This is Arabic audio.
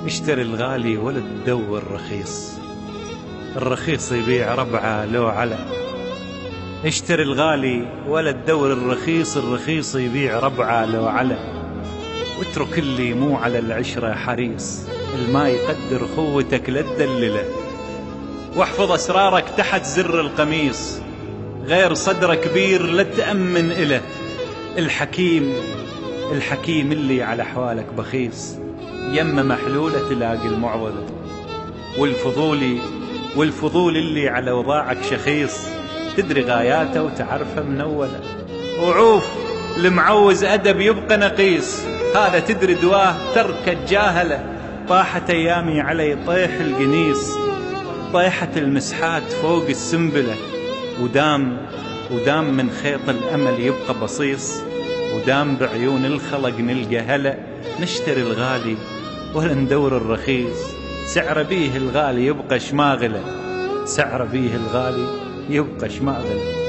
اشتري الغالي ولا تدور رخيص، الرخيص يبيع ربعه لو على. اشتري الغالي ولا تدور الرخيص، الرخيص يبيع ربعه لو على. واترك اللي مو على العشرة حريص، الما يقدر خوتك لا تدلله. واحفظ أسرارك تحت زر القميص، غير صدره كبير لا تأمن إله. الحكيم اللي على حوالك بخيص، يمه محلولة تلاقي المعضلة. والفضولي اللي على وضاعك شخيص، تدري غاياته وتعرفه من أوله. وعوف المعوز أدب يبقى نقيص، هذا تدري دواه ترك الجاهلة. طاحت أيامي علي طيح القنيص، طيحت المسحات فوق السنبلة. ودام من خيط الأمل يبقى بصيص، ودام بعيون الخلق نلقى هلا. نشتري الغالي ولا ندور الرخيص، سعر بيه الغالي يبقى شماغله، سعر بيه الغالي يبقى شماغله.